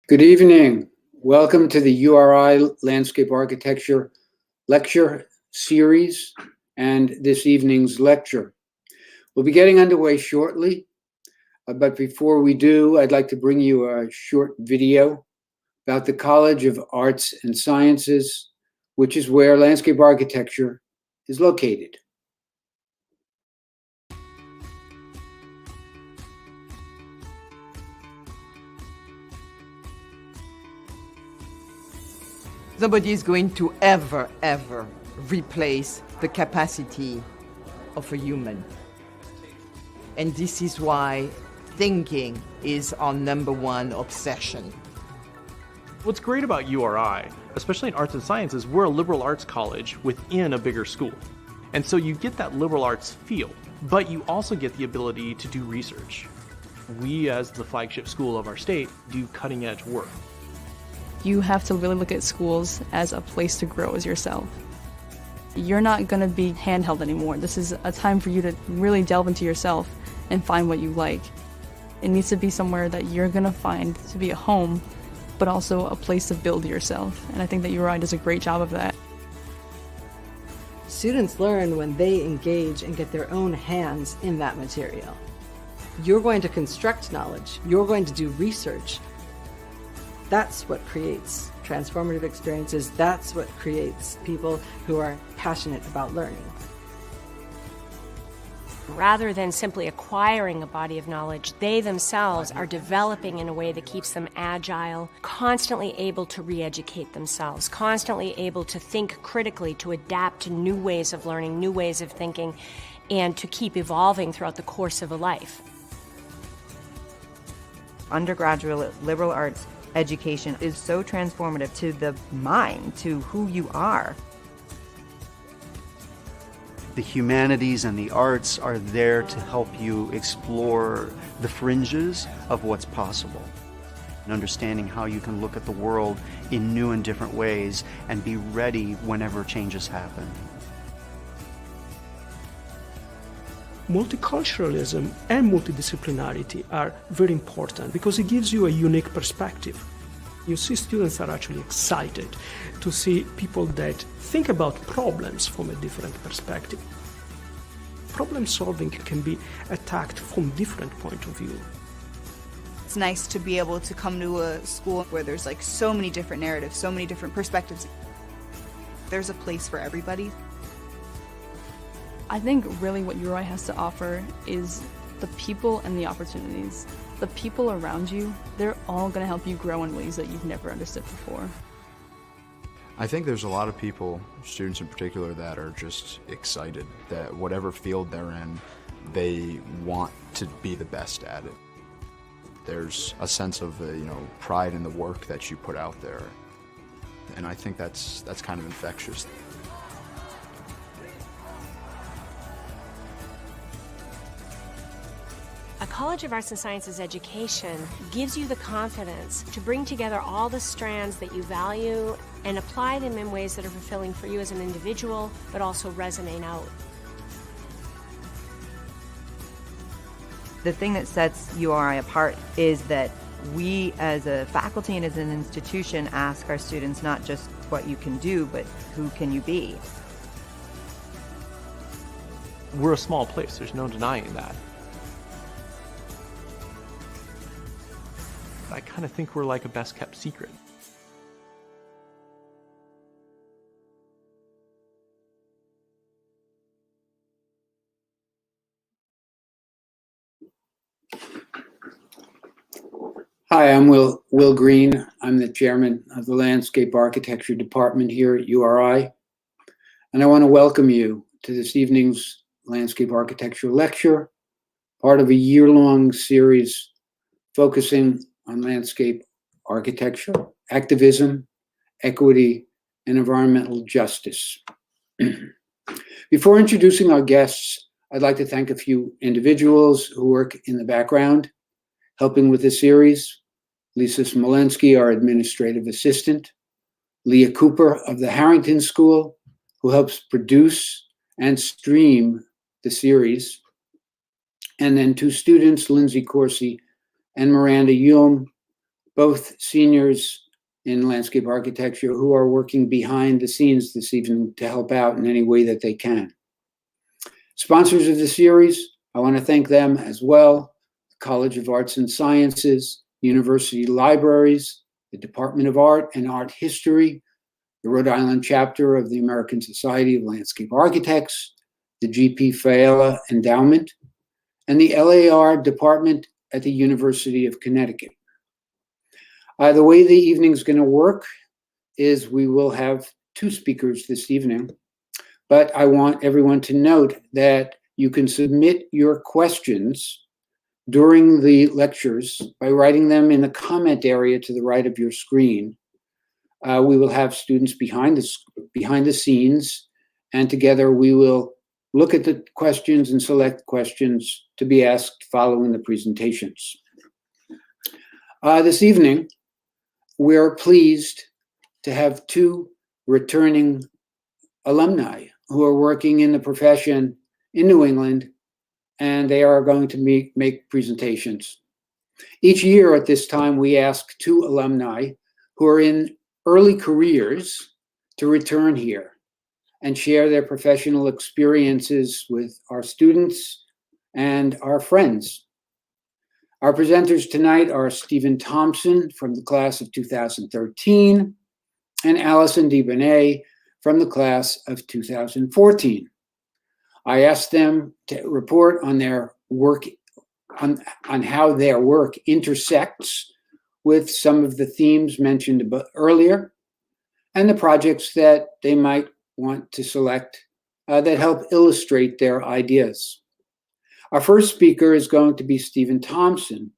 Good evening. Welcome to the URI Landscape Architecture Lecture Series and this evening's lecture. We'll be getting underway shortly, but before we do, I'd like to bring you a short video about the College of Arts and Sciences, which is where landscape architecture is located. Nobody is going to ever replace the capacity of a human. And this is why thinking is our number one obsession. What's great about URI, especially in arts and sciences, we're a liberal arts college within a bigger school. And so you get that liberal arts feel, but you also get the ability to do research. We, as the flagship school of our state, do cutting edge work. You have to really look at schools as a place to grow as yourself. You're not going to be handheld anymore. This is a time for you to really delve into yourself and find what you like. It needs to be somewhere that you're going to find to be a home, but also a place to build yourself. And I think that URI does a great job of that. Students learn when they engage and get their own hands in that material. You're going to construct knowledge. You're going to do research. That's what creates transformative experiences. That's what creates people who are passionate about learning. Rather than simply acquiring a body of knowledge, they themselves are developing in a way that keeps them agile, constantly able to re-educate themselves, constantly able to think critically, to adapt to new ways of learning, new ways of thinking, and to keep evolving throughout the course of a life. Undergraduate liberal arts education is so transformative to the mind, to who you are. The humanities and the arts are there to help you explore the fringes of what's possible, and understanding how you can look at the world in new and different ways and be ready whenever changes happen. Multiculturalism and multidisciplinarity are very important because it gives you a unique perspective. You see students are actually excited to see people that think about problems from a different perspective. Problem solving can be attacked from different point of view. It's nice to be able to come to a school where there's like so many different narratives, so many different perspectives. There's a place for everybody. I think really what URI has to offer is the people and the opportunities. The people around you, they're all going to help you grow in ways that you've never understood before. I think there's a lot of people, students in particular, that are just excited that whatever field they're in, they want to be the best at it. There's a sense of pride in the work that you put out there, and I think that's kind of infectious. A College of Arts and Sciences education gives you the confidence to bring together all the strands that you value and apply them in ways that are fulfilling for you as an individual, but also resonate out. The thing that sets URI apart is that we as a faculty and as an institution ask our students not just what you can do, but who can you be? We're a small place, there's no denying that. I kind of think we're like a best kept secret. Hi, I'm Will Green. I'm the chairman of the Landscape Architecture Department here at URI. And I want to welcome you to this evening's Landscape Architecture Lecture, part of a year-long series focusing on landscape architecture, activism, equity, and environmental justice. Before introducing our guests, I'd like to thank a few individuals who work in the background, helping with the series. Lisa Smolensky, our administrative assistant, Leah Cooper of the Harrington School, who helps produce and stream the series, and then two students, Lindsay Corsi and Miranda Yulm, both seniors in landscape architecture who are working behind the scenes this evening to help out in any way that they can. Sponsors of the series, I want to thank them as well: the College of Arts and Sciences, University Libraries, the Department of Art and Art History, the Rhode Island chapter of the American Society of Landscape Architects, the G.P. Faella Endowment, and the LAR department at the University of Connecticut. The way the evening's going to work is we will have two speakers this evening, but I want everyone to note that you can submit your questions during the lectures by writing them in the comment area to the right of your screen. We will have students behind the scenes, and together we will look at the questions and select questions to be asked following the presentations. This evening, we're pleased to have two returning alumni who are working in the profession in New England, and they are going to make presentations. Each year at this time, we ask two alumni who are in early careers to return here and share their professional experiences with our students and our friends. Our presenters tonight are Stephen Thompson from the class of 2013 and Allison Desbonnet from the class of 2014. I asked them to report on their work, on how their work intersects with some of the themes mentioned earlier and the projects that they might want to select that help illustrate their ideas. Our first speaker is going to be Stephen Thompson.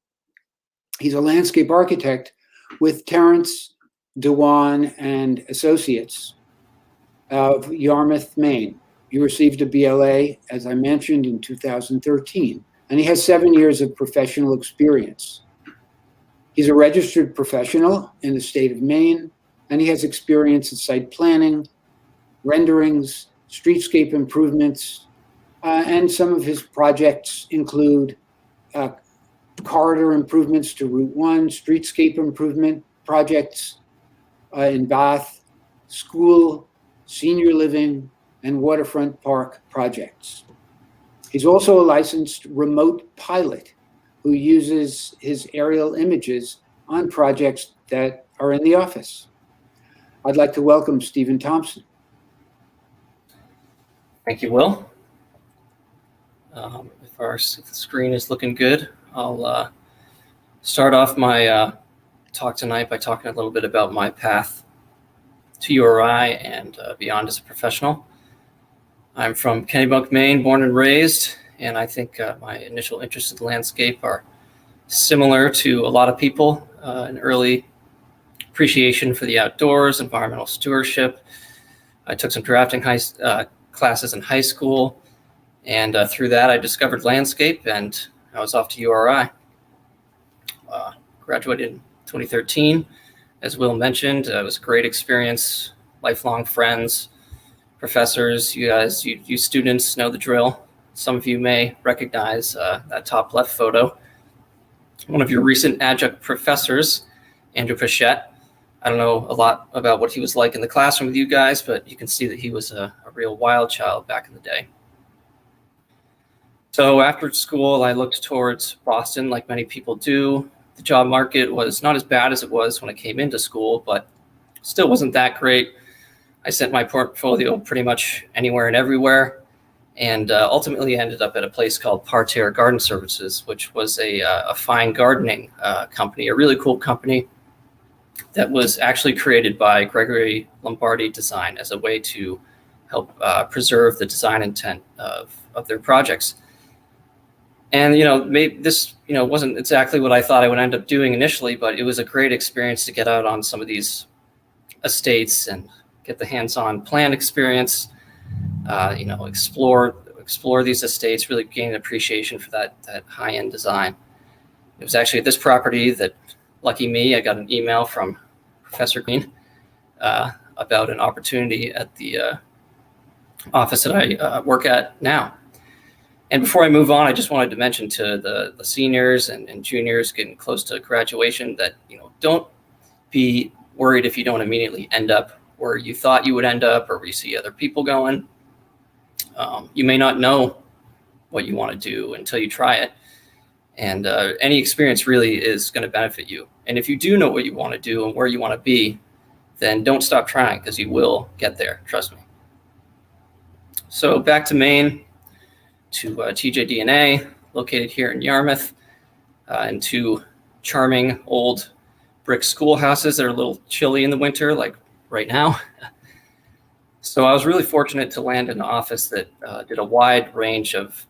He's a landscape architect with Terrence Dewan and Associates of Yarmouth, Maine. He received a BLA, as I mentioned, in 2013, and he has 7 years of professional experience. He's a registered professional in the state of Maine, and he has experience in site planning, renderings, streetscape improvements, and some of his projects include corridor improvements to Route 1, streetscape improvement projects in Bath, school, senior living, and waterfront park projects. He's also a licensed remote pilot who uses his aerial images on projects that are in the office. I'd like to welcome Stephen Thompson. Thank you, Will. If the screen is looking good, I'll start off my talk tonight by talking a little bit about my path to URI and beyond as a professional. I'm from Kennebunk, Maine, born and raised, and I think my initial interests in the landscape are similar to a lot of people, an early appreciation for the outdoors, environmental stewardship. I took some drafting classes in high school, and through that I discovered landscape, and I was off to URI. Graduated in 2013. As Will mentioned, it was a great experience, lifelong friends, professors. You students know the drill. Some of you may recognize that top left photo. One of your recent adjunct professors, Andrew Pichette. I don't know a lot about what he was like in the classroom with you guys, but you can see that he was a real wild child back in the day. So after school, I looked towards Boston like many people do. The job market was not as bad as it was when I came into school, but still wasn't that great. I sent my portfolio pretty much anywhere and everywhere, and ultimately ended up at a place called Parterre Garden Services, which was a fine gardening company, a really cool company that was actually created by Gregory Lombardi Design as a way to help preserve the design intent of their projects. And, maybe this, wasn't exactly what I thought I would end up doing initially, but it was a great experience to get out on some of these estates and get the hands-on plan experience, explore these estates, really gain an appreciation for that high-end design. It was actually at this property that, lucky me, I got an email from Professor Green about an opportunity at the office that I work at now. And before I move on, I just wanted to mention to the seniors and juniors getting close to graduation that, don't be worried if you don't immediately end up where you thought you would end up or where you see other people going. You may not know what you want to do until you try it. And any experience really is going to benefit you. And if you do know what you want to do and where you want to be, then don't stop trying, because you will get there. Trust me. So back to Maine, to TJDNA, located here in Yarmouth, and two charming old brick schoolhouses that are a little chilly in the winter, like right now. So I was really fortunate to land in an office that did a wide range of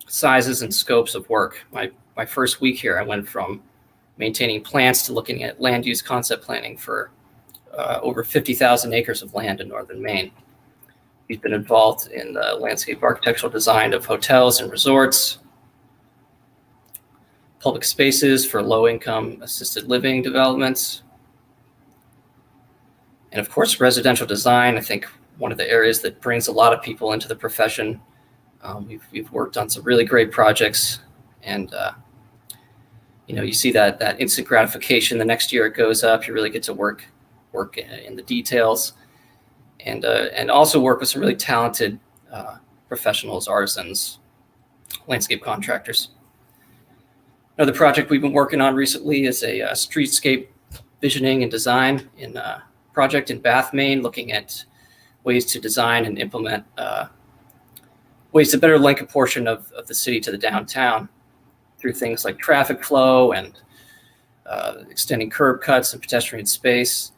sizes and scopes of work. My first week here, I went from maintaining plants to looking at land use concept planning for over 50,000 acres of land in northern Maine. We've been involved in the landscape architectural design of hotels and resorts, public spaces for low-income assisted living developments, and of course, residential design. I think one of the areas that brings a lot of people into the profession. We've worked on some really great projects, and you see that instant gratification. The next year it goes up. You really get to work in the details, and also work with some really talented professionals, artisans, landscape contractors. Another project we've been working on recently is a streetscape visioning and design project in Bath, Maine, looking at ways to design and implement ways to better link a portion of the city to the downtown through things like traffic flow and extending curb cuts and pedestrian space.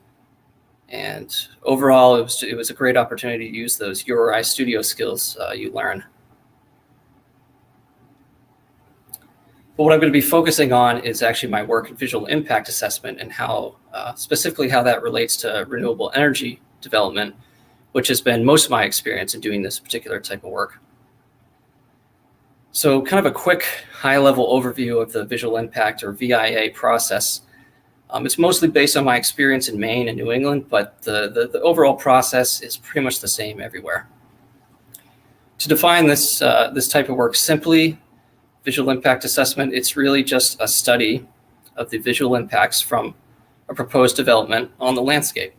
And overall, it was a great opportunity to use those URI studio skills you learn. But what I'm going to be focusing on is actually my work in visual impact assessment and how, specifically how that relates to renewable energy development, which has been most of my experience in doing this particular type of work. So kind of a quick high-level overview of the visual impact or VIA process. It's mostly based on my experience in Maine and New England, but the overall process is pretty much the same everywhere. To define this type of work simply, visual impact assessment, it's really just a study of the visual impacts from a proposed development on the landscape.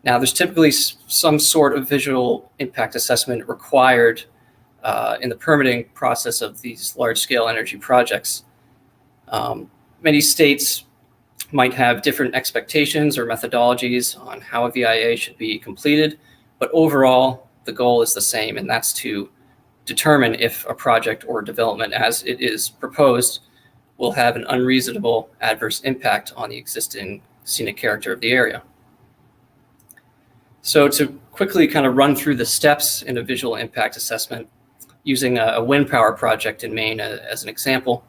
Now, there's typically some sort of visual impact assessment required in the permitting process of these large-scale energy projects. Many states might have different expectations or methodologies on how a VIA should be completed, but overall, the goal is the same, and that's to determine if a project or development as it is proposed will have an unreasonable adverse impact on the existing scenic character of the area. So to quickly kind of run through the steps in a visual impact assessment, using a wind power project in Maine as an example,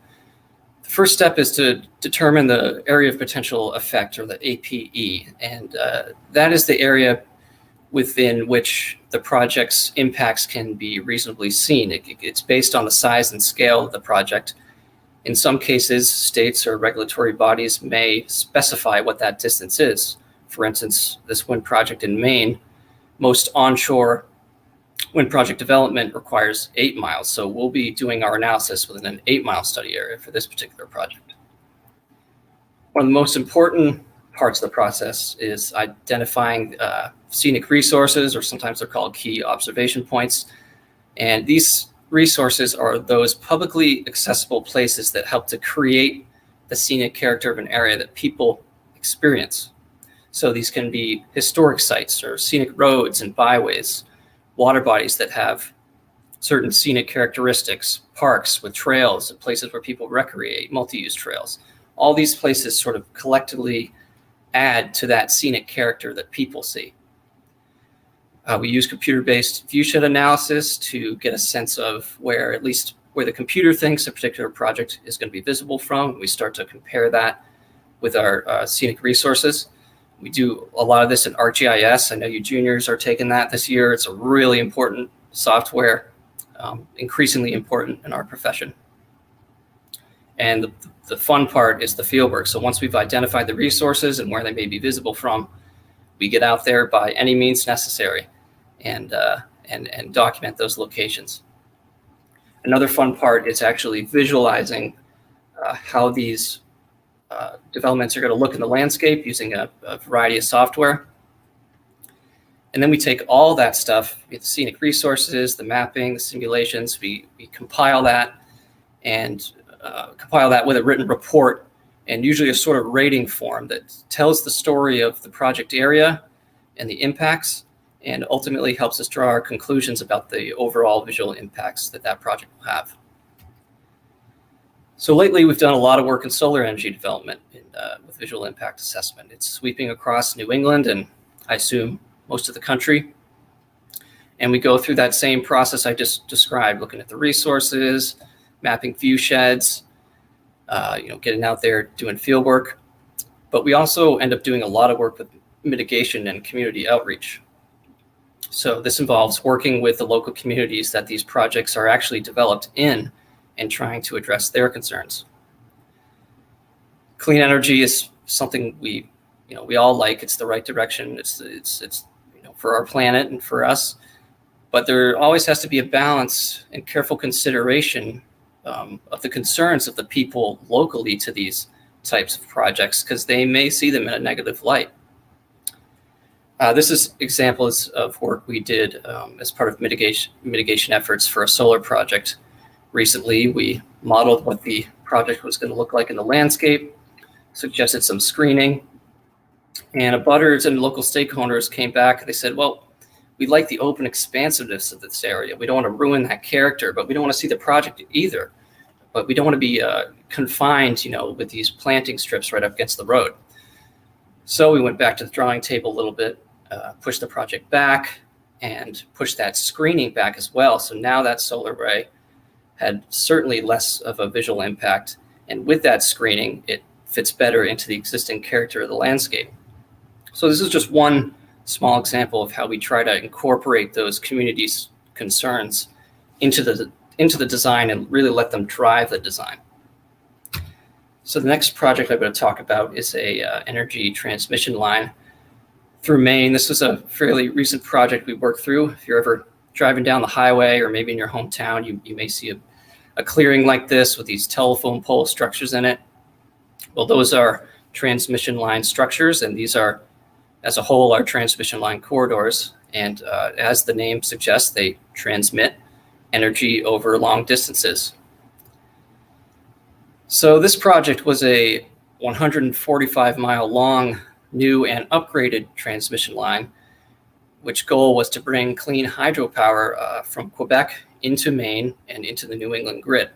the first step is to determine the area of potential effect, or the APE, and that is the area within which the project's impacts can be reasonably seen. It's based on the size and scale of the project. In some cases, states or regulatory bodies may specify what that distance is. For instance, this wind project in Maine, most onshore wind project development requires 8 miles. So we'll be doing our analysis within an 8-mile study area for this particular project. One of the most important parts of the process is identifying scenic resources, or sometimes they're called key observation points. And these resources are those publicly accessible places that help to create the scenic character of an area that people experience. So these can be historic sites or scenic roads and byways, water bodies that have certain scenic characteristics, parks with trails and places where people recreate, multi-use trails. All these places sort of collectively add to that scenic character that people see. We use computer-based viewshed analysis to get a sense of where, at least where the computer thinks a particular project is going to be visible from. We start to compare that with our scenic resources. We do a lot of this in ArcGIS. I know you juniors are taking that this year. It's a really important software, increasingly important in our profession. And the fun part is the fieldwork. So once we've identified the resources and where they may be visible from, we get out there by any means necessary and document those locations. Another fun part is actually visualizing how these developments are going to look in the landscape using a variety of software. And then we take all that stuff, the scenic resources, the mapping, the simulations, we compile that and compile that with a written report, and usually a sort of rating form that tells the story of the project area and the impacts, and ultimately helps us draw our conclusions about the overall visual impacts that that project will have. So lately, we've done a lot of work in solar energy development with visual impact assessment. It's sweeping across New England and I assume most of the country. And we go through that same process I just described, looking at the resources, mapping view sheds, getting out there doing field work. But we also end up doing a lot of work with mitigation and community outreach. So this involves working with the local communities that these projects are actually developed in and trying to address their concerns. Clean energy is something we all like. It's the right direction. It's for our planet and for us. But there always has to be a balance and careful consideration of the concerns of the people locally to these types of projects, because they may see them in a negative light. This is examples of work we did as part of mitigation efforts for a solar project. Recently, we modeled what the project was going to look like in the landscape, suggested some screening, and abutters and local stakeholders came back. They said, well, we like the open expansiveness of this area. We don't want to ruin that character, but we don't want to see the project either. But we don't want to be confined, with these planting strips right up against the road. So we went back to the drawing table a little bit, pushed the project back, and pushed that screening back as well. So now that solar array had certainly less of a visual impact. And with that screening, it fits better into the existing character of the landscape. So this is just one small example of how we try to incorporate those communities' concerns into the design and really let them drive the design. So the next project I'm going to talk about is a energy transmission line through Maine. This was a fairly recent project we worked through. If you're ever driving down the highway or maybe in your hometown, you may see a clearing like this with these telephone pole structures in it. Well, those are transmission line structures, and these are, as a whole, are transmission line corridors. And as the name suggests, they transmit energy over long distances. So this project was a 145-mile long new and upgraded transmission line, which goal was to bring clean hydropower from Quebec into Maine and into the New England grid.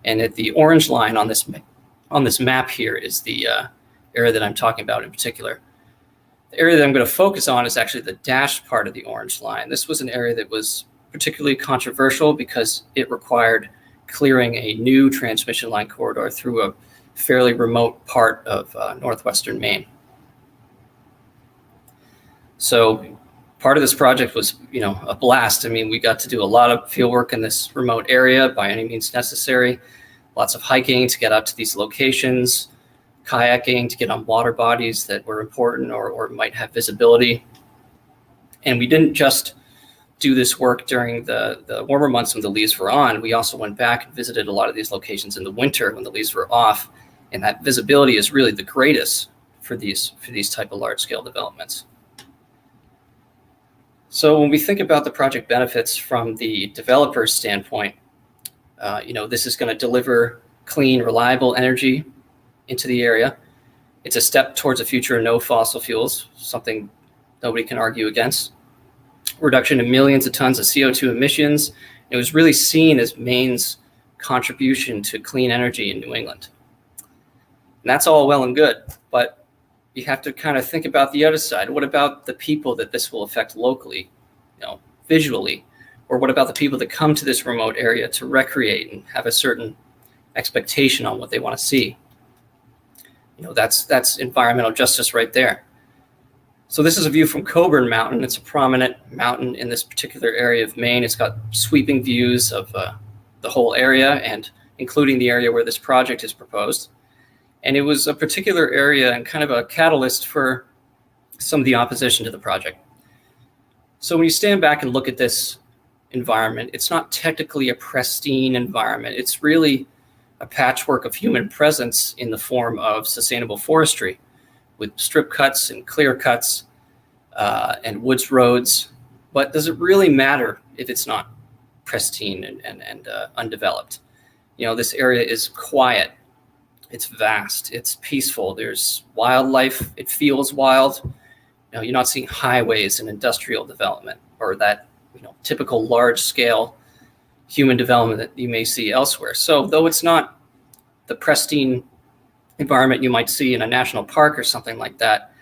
And at the orange line on this map here is the area that I'm talking about in particular. The area that I'm going to focus on is actually the dashed part of the orange line. This was an area that was particularly controversial because it required clearing a new transmission line corridor through a fairly remote part of northwestern Maine. So part of this project was, a blast. I mean, we got to do a lot of field work in this remote area by any means necessary. Lots of hiking to get out to these locations, kayaking to get on water bodies that were important or might have visibility. And we didn't just do this work during the warmer months when the leaves were on. We also went back and visited a lot of these locations in the winter when the leaves were off. And that visibility is really the greatest for these type of large scale developments. So when we think about the project benefits from the developer's standpoint, this is going to deliver clean, reliable energy into the area. It's a step towards a future of no fossil fuels, something nobody can argue against. Reduction in millions of tons of CO2 emissions. It was really seen as Maine's contribution to clean energy in New England. And that's all well and good, but you have to kind of think about the other side. What about the people that this will affect locally, visually? Or what about the people that come to this remote area to recreate and have a certain expectation on what they want to see? That's environmental justice right there. So this is a view from Coburn Mountain. It's a prominent mountain in this particular area of Maine. It's got sweeping views of the whole area, and including the area where this project is proposed. And it was a particular area and kind of a catalyst for some of the opposition to the project. So when you stand back and look at this environment. It's not technically a pristine environment. It's really a patchwork of human presence in the form of sustainable forestry with strip cuts and clear cuts and woods roads. But does it really matter if it's not pristine and undeveloped? You know, this area is quiet. It's vast. It's peaceful. There's wildlife. It feels wild. You know, you're not seeing highways and industrial development or that, you know, typical large scale human development that you may see elsewhere. So though it's not the pristine environment you might see in a national park or something like that,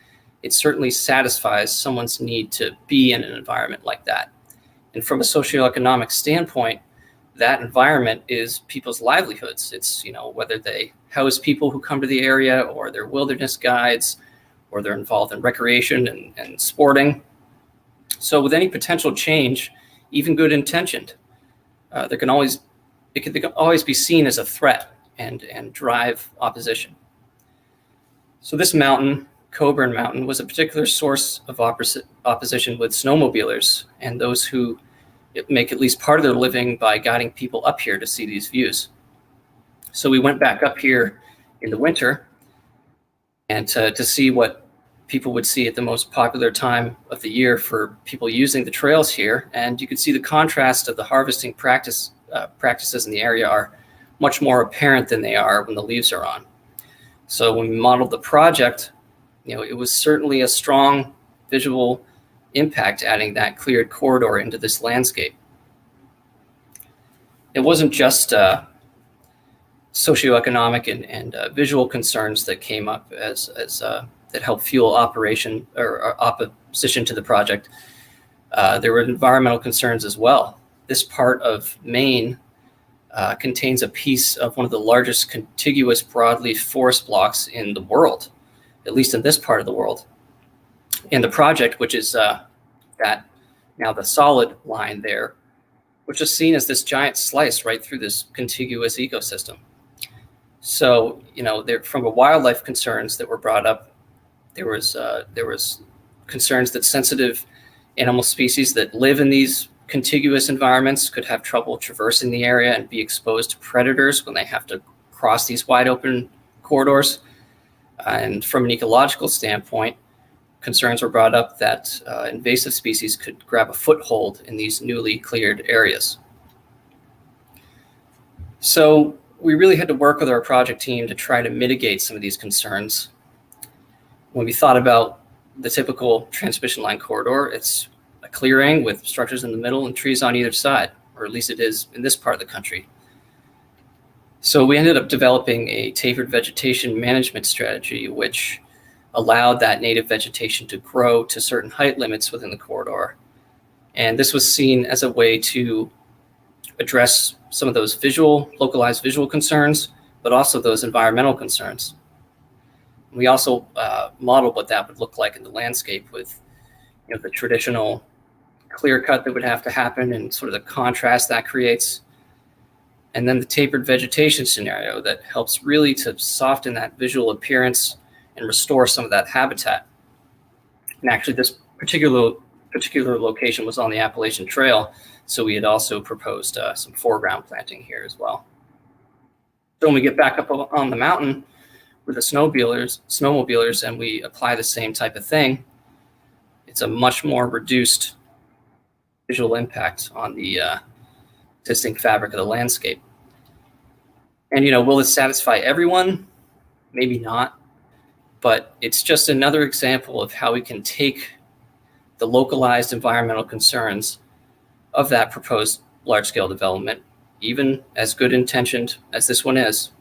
it certainly satisfies someone's need to be in an environment like that. And from a socioeconomic standpoint, that environment is people's livelihoods. It's, you know, whether they house people who come to the area or they're wilderness guides or they're involved in recreation and sporting. So with any potential change, even good intentioned, it can always be seen as a threat and drive opposition. So this mountain, Coburn Mountain, was a particular source of opposition with snowmobilers and those who make at least part of their living by guiding people up here to see these views. So we went back up here in the winter and to see what people would see at the most popular time of the year for people using the trails here. And you could see the contrast of the harvesting practices in the area are much more apparent than they are when the leaves are on. So when we modeled the project, you know, it was certainly a strong visual impact adding that cleared corridor into this landscape. It wasn't just socioeconomic and visual concerns that came up as that helped fuel opposition to the project. There were environmental concerns as well. This part of Maine contains a piece of one of the largest contiguous broadleaf forest blocks in the world, at least in this part of the world. And the project, which is that now the solid line there, which is seen as this giant slice right through this contiguous ecosystem. So, you know, there, from a wildlife concerns that were brought up, there was concerns that sensitive animal species that live in these contiguous environments could have trouble traversing the area and be exposed to predators when they have to cross these wide open corridors. And from an ecological standpoint, concerns were brought up that invasive species could grab a foothold in these newly cleared areas. So we really had to work with our project team to try to mitigate some of these concerns. When we thought about the typical transmission line corridor, it's a clearing with structures in the middle and trees on either side, or at least it is in this part of the country. So we ended up developing a tapered vegetation management strategy, which allowed that native vegetation to grow to certain height limits within the corridor. And this was seen as a way to address some of those localized visual concerns, but also those environmental concerns. We also modeled what that would look like in the landscape with, you know, the traditional clear cut that would have to happen and sort of the contrast that creates. And then the tapered vegetation scenario that helps really to soften that visual appearance and restore some of that habitat. And actually this particular location was on the Appalachian Trail, so we had also proposed some foreground planting here as well. So when we get back up on the mountain with the snowmobilers and we apply the same type of thing, it's a much more reduced visual impact on the existing fabric of the landscape. And, you know, will this satisfy everyone? Maybe not, but it's just another example of how we can take the localized environmental concerns of that proposed large-scale development, even as good intentioned as this one is,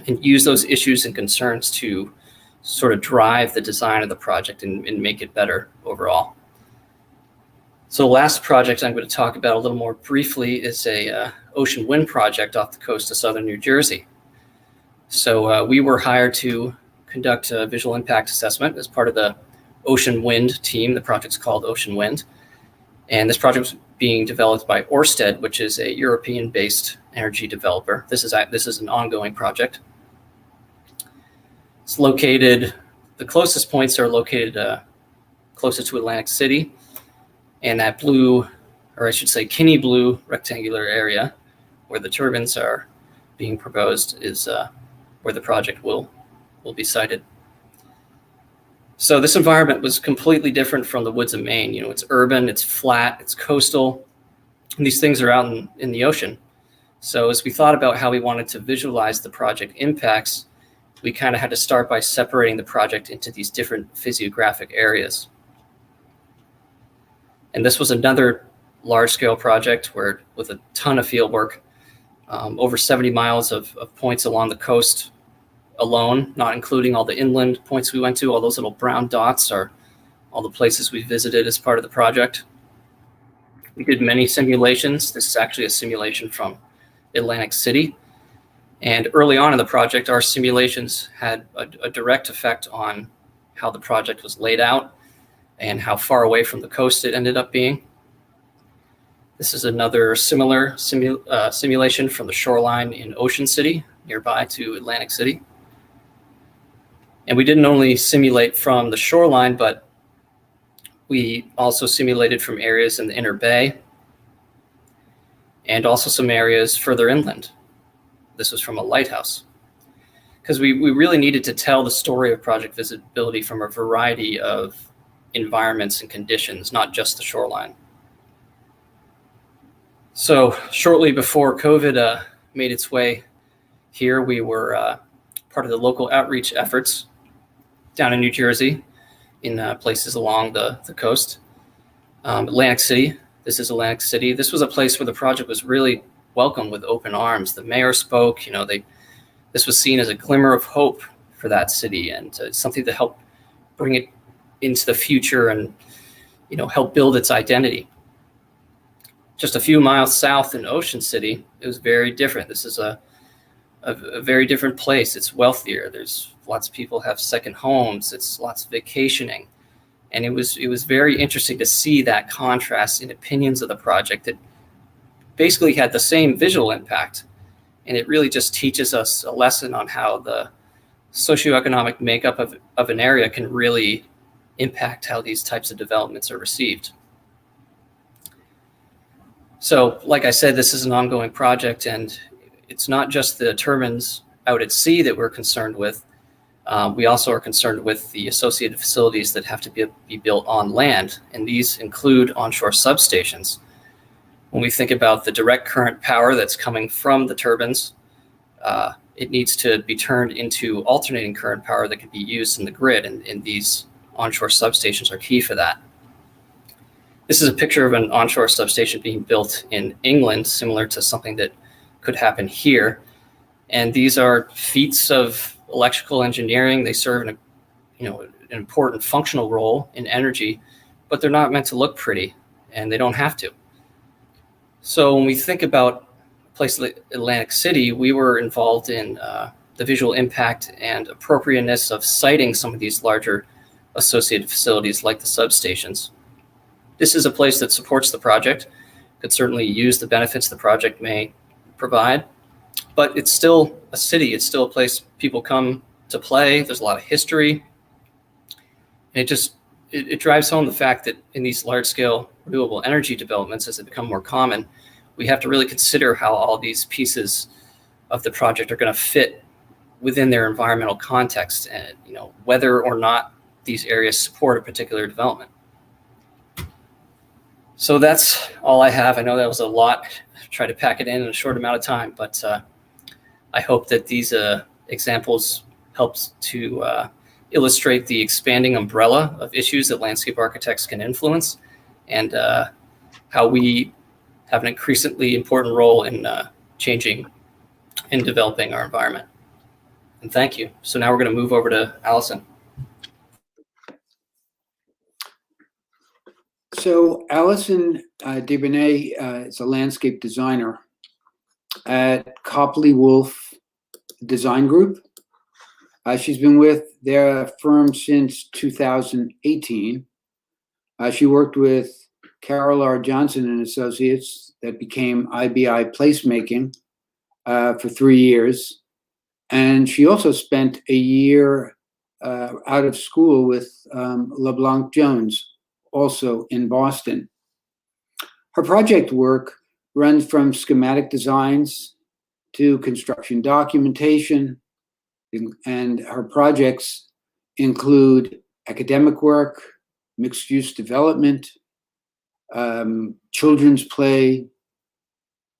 and use those issues and concerns to sort of drive the design of the project and make it better overall. So the last project I'm going to talk about a little more briefly is a ocean wind project off the coast of southern New Jersey. So we were hired to conduct a visual impact assessment as part of the Ocean Wind team. The project's called Ocean Wind. And this project was being developed by Ørsted, which is a European-based energy developer. This is an ongoing project. It's located, the closest points are located closest to Atlantic City. And that blue or I should say Kinney blue rectangular area where the turbines are being proposed is where the project will be sited. So this environment was completely different from the woods of Maine. You know, it's urban, it's flat, it's coastal, and these things are out in the ocean. So as we thought about how we wanted to visualize the project impacts, we kind of had to start by separating the project into these different physiographic areas. And this was another large-scale project where, with a ton of field work, over 70 miles of points along the coast alone, not including all the inland points we went to. All those little brown dots are all the places we visited as part of the project. We did many simulations. This is actually a simulation from Atlantic City. And early on in the project, our simulations had a direct effect on how the project was laid out and how far away from the coast it ended up being. This is another similar simulation from the shoreline in Ocean City, nearby to Atlantic City. And we didn't only simulate from the shoreline, but we also simulated from areas in the Inner Bay and also some areas further inland. This was from a lighthouse, because we really needed to tell the story of project visibility from a variety of environments and conditions, not just the shoreline. So shortly before COVID made its way here, we were part of the local outreach efforts down in New Jersey, in places along the coast. Atlantic City, this is Atlantic City. This was a place where the project was really welcomed with open arms. The mayor spoke, you know, this was seen as a glimmer of hope for that city and something to help bring it into the future and, you know, help build its identity. Just a few miles south in Ocean City, it was very different. This is a very different place. It's wealthier. There's lots of people have second homes. It's lots of vacationing. And it was very interesting to see that contrast in opinions of the project that basically had the same visual impact. And it really just teaches us a lesson on how the socioeconomic makeup of an area can really impact how these types of developments are received. So, like I said, this is an ongoing project, and it's not just the turbines out at sea that we're concerned with. We also are concerned with the associated facilities that have to be built on land, and these include onshore substations. When we think about the direct current power that's coming from the turbines, it needs to be turned into alternating current power that can be used in the grid, and these onshore substations are key for that. This is a picture of an onshore substation being built in England, similar to something that could happen here. And these are feats of electrical engineering. They serve an important functional role in energy, but they're not meant to look pretty, and they don't have to. So when we think about a place like Atlantic City, we were involved in the visual impact and appropriateness of siting some of these larger associated facilities like the substations. This is a place that supports the project, could certainly use the benefits the project may provide, but it's still a city. It's still a place people come to play. There's a lot of history. And it drives home the fact that in these large-scale renewable energy developments, as they become more common, we have to really consider how all these pieces of the project are going to fit within their environmental context, and whether or not these areas support a particular development. So that's all I have. I know that was a lot. I tried to pack it in a short amount of time, but I hope that these examples helps to illustrate the expanding umbrella of issues that landscape architects can influence, and how we have an increasingly important role in changing and developing our environment. And thank you. So now we're going to move over to Allison. So Allison Desbonnet is a landscape designer at Copley Wolf Design Group. She's been with their firm since 2018. She worked with Carol R. Johnson and Associates that became IBI Placemaking for 3 years. And she also spent a year out of school with LeBlanc Jones, also in Boston. Her project work runs from schematic designs to construction documentation, and her projects include academic work, mixed-use development, children's play,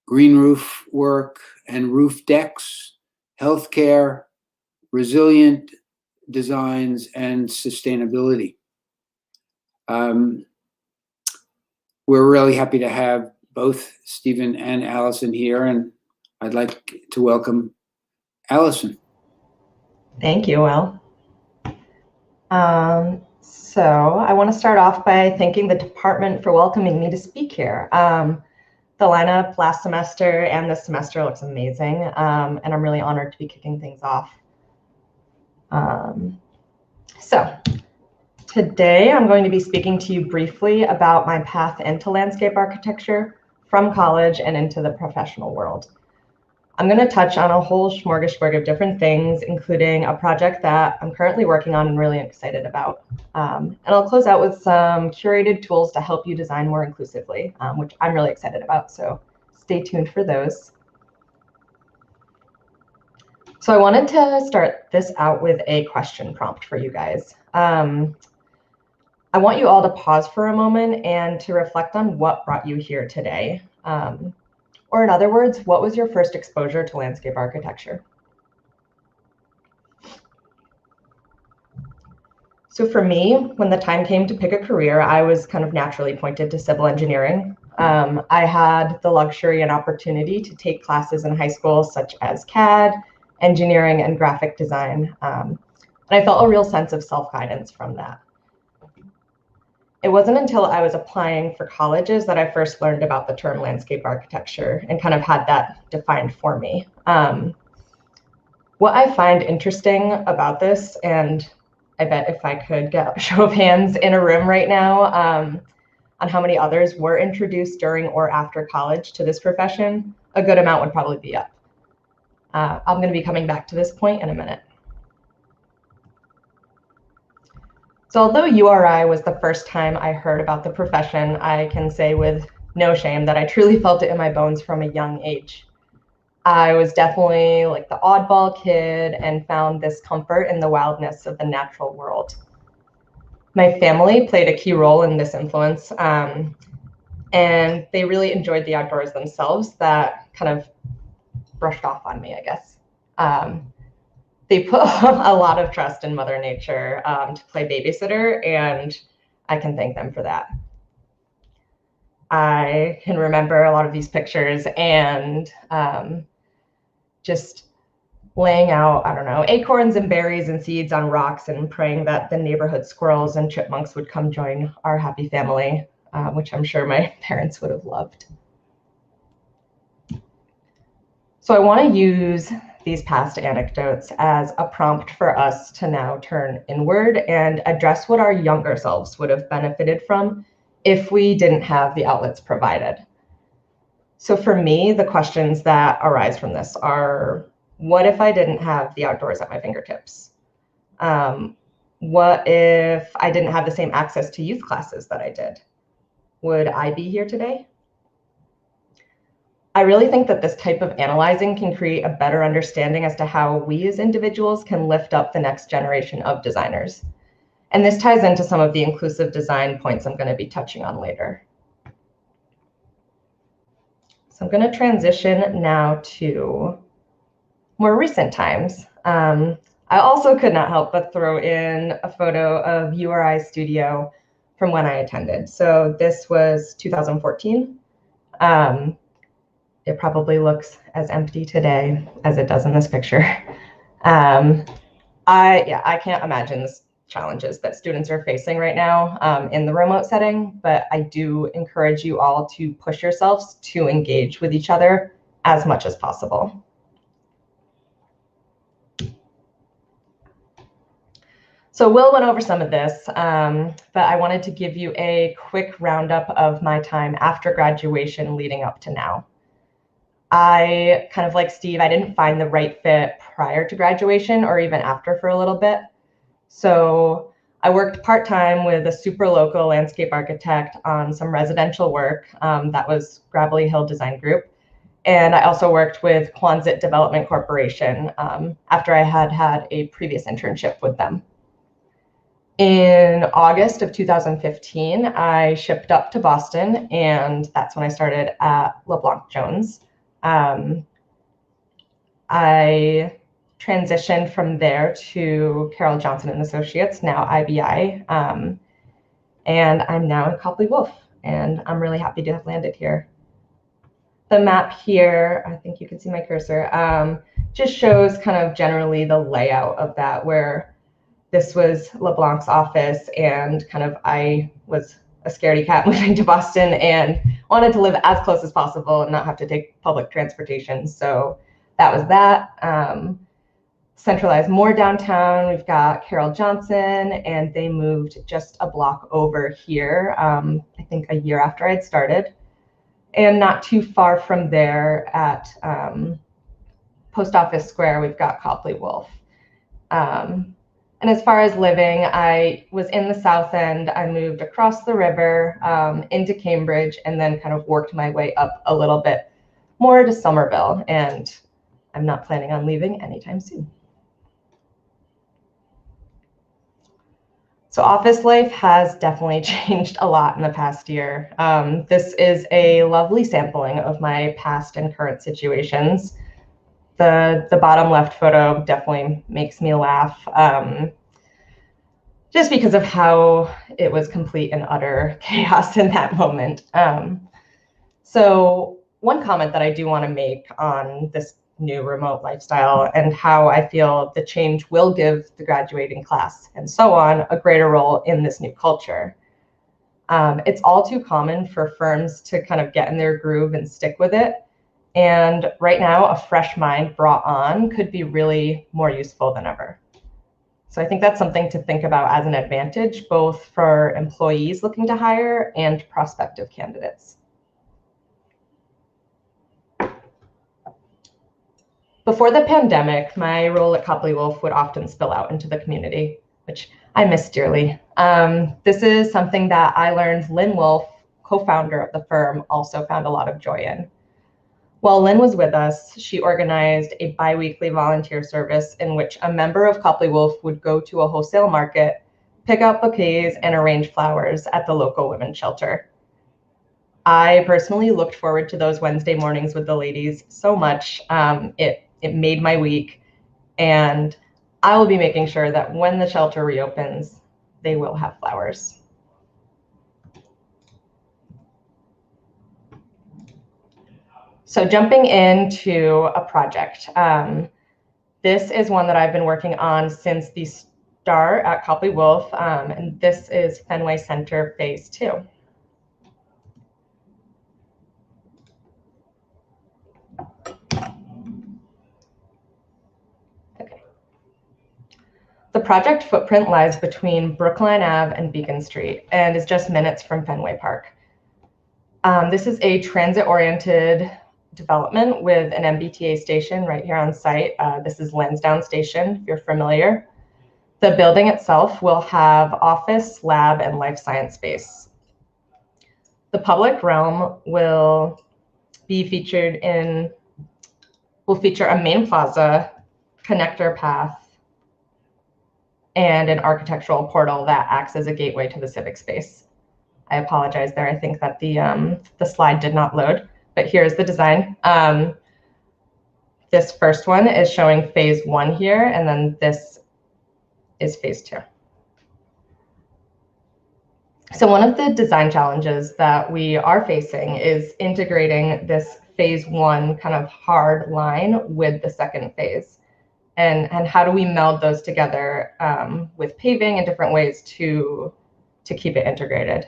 green roof work and roof decks, healthcare, resilient designs, and sustainability. We're really happy to have both Stephen and Allison here, and I'd like to welcome Allison. Thank you, Will. So I want to start off by thanking the department for welcoming me to speak here. The lineup last semester and this semester looks amazing, and I'm really honored to be kicking things off. So today I'm going to be speaking to you briefly about my path into landscape architecture from college and into the professional world. I'm going to touch on a whole smorgasbord of different things, including a project that I'm currently working on and really excited about. And I'll close out with some curated tools to help you design more inclusively, which I'm really excited about. So stay tuned for those. So I wanted to start this out with a question prompt for you guys. I want you all to pause for a moment and to reflect on what brought you here today. Or in other words, what was your first exposure to landscape architecture? So for me, when the time came to pick a career, I was kind of naturally pointed to civil engineering. I had the luxury and opportunity to take classes in high school such as CAD, engineering, and graphic design. And I felt a real sense of self-guidance from that. It wasn't until I was applying for colleges that I first learned about the term landscape architecture and kind of had that defined for me. What I find interesting about this, and I bet if I could get a show of hands in a room right now on how many others were introduced during or after college to this profession, a good amount would probably be up. I'm going to be coming back to this point in a minute. So although URI was the first time I heard about the profession, I can say with no shame that I truly felt it in my bones from a young age. I was definitely like the oddball kid and found this comfort in the wildness of the natural world. My family played a key role in this influence, and they really enjoyed the outdoors themselves. That kind of brushed off on me, I guess. They put a lot of trust in Mother Nature to play babysitter, and I can thank them for that. I can remember a lot of these pictures and just laying out, I don't know, acorns and berries and seeds on rocks and praying that the neighborhood squirrels and chipmunks would come join our happy family, which I'm sure my parents would have loved. So I want to use these past anecdotes as a prompt for us to now turn inward and address what our younger selves would have benefited from if we didn't have the outlets provided. So for me, the questions that arise from this are, what if I didn't have the outdoors at my fingertips? What if I didn't have the same access to youth classes that I did? Would I be here today? I really think that this type of analyzing can create a better understanding as to how we as individuals can lift up the next generation of designers. And this ties into some of the inclusive design points I'm going to be touching on later. So I'm going to transition now to more recent times. I also could not help but throw in a photo of URI studio from when I attended. So this was 2014. It probably looks as empty today as it does in this picture. I can't imagine the challenges that students are facing right now in the remote setting, but I do encourage you all to push yourselves to engage with each other as much as possible. So Will went over some of this, but I wanted to give you a quick roundup of my time after graduation leading up to now. I, kind of like Steve, I didn't find the right fit prior to graduation or even after for a little bit. So I worked part-time with a super local landscape architect on some residential work that was Gravelly Hill Design Group. And I also worked with Quonset Development Corporation after I had had a previous internship with them. In August of 2015, I shipped up to Boston, and that's when I started at LeBlanc Jones. I transitioned from there to Carroll Johnson and Associates, now IBI, and I'm now in Copley Wolf, and I'm really happy to have landed here. The map here, I think you can see my cursor, just shows kind of generally the layout of that, where this was LeBlanc's office, and kind of I was a scaredy cat moving to Boston and wanted to live as close as possible and not have to take public transportation. So that was that. Centralized more downtown, we've got Carroll Johnson, and they moved just a block over here, I think a year after I'd started. And not too far from there at Post Office Square, we've got Copley Wolf. And as far as living, I was in the South End. I moved across the river into Cambridge, and then kind of worked my way up a little bit more to Somerville. And I'm not planning on leaving anytime soon. So office life has definitely changed a lot in the past year. This is a lovely sampling of my past and current situations. The bottom left photo definitely makes me laugh, just because of how it was complete and utter chaos in that moment. So one comment that I do want to make on this new remote lifestyle and how I feel the change will give the graduating class and so on a greater role in this new culture. It's all too common for firms to kind of get in their groove and stick with it. And right now, a fresh mind brought on could be really more useful than ever. So I think that's something to think about as an advantage, both for employees looking to hire and prospective candidates. Before the pandemic, my role at Copley Wolf would often spill out into the community, which I miss dearly. This is something that I learned Lynn Wolf, co-founder of the firm, also found a lot of joy in. While Lynn was with us, she organized a bi-weekly volunteer service in which a member of Copley Wolf would go to a wholesale market, pick out bouquets, and arrange flowers at the local women's shelter. I personally looked forward to those Wednesday mornings with the ladies so much. It made my week, and I will be making sure that when the shelter reopens, they will have flowers. So jumping into a project. This is one that I've been working on since the start at Copley Wolf, and this is Fenway Center Phase 2. The project footprint lies between Brookline Ave and Beacon Street and is just minutes from Fenway Park. This is a transit-oriented development with an MBTA station right here on site. This is Lansdowne Station, if you're familiar. The building itself will have office, lab, and life science space. The public realm will feature a main plaza, connector path, and an architectural portal that acts as a gateway to the civic space. I apologize there. I think that the slide did not load, but here's the design. This first one is showing phase 1 here, and then this is phase 2. So one of the design challenges that we are facing is integrating this phase 1 kind of hard line with the second phase. And how do we meld those together with paving and different ways to keep it integrated?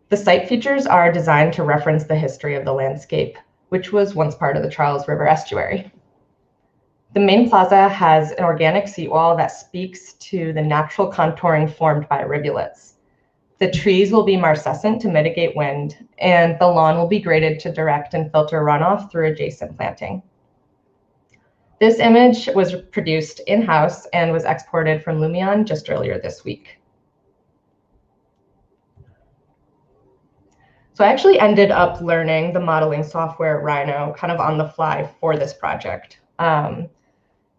The site features are designed to reference the history of the landscape, which was once part of the Charles River estuary. The main plaza has an organic seat wall that speaks to the natural contouring formed by rivulets. The trees will be marcescent to mitigate wind, and the lawn will be graded to direct and filter runoff through adjacent planting. This image was produced in-house and was exported from Lumion just earlier this week. So I actually ended up learning the modeling software Rhino kind of on the fly for this project.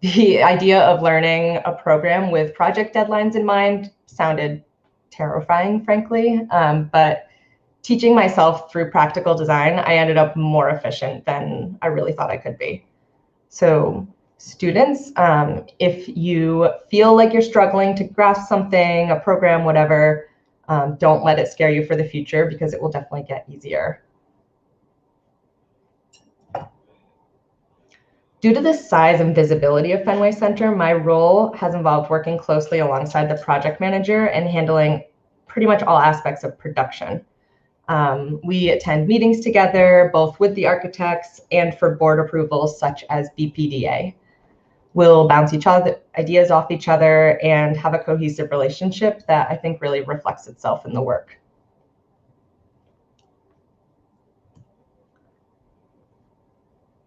The idea of learning a program with project deadlines in mind sounded terrifying, frankly, but teaching myself through practical design, I ended up more efficient than I really thought I could be. So students, if you feel like you're struggling to grasp something, a program, whatever, don't let it scare you for the future, because it will definitely get easier. Due to the size and visibility of Fenway Center, my role has involved working closely alongside the project manager and handling pretty much all aspects of production. We attend meetings together, both with the architects and for board approvals such as BPDA. We'll bounce ideas off each other and have a cohesive relationship that I think really reflects itself in the work.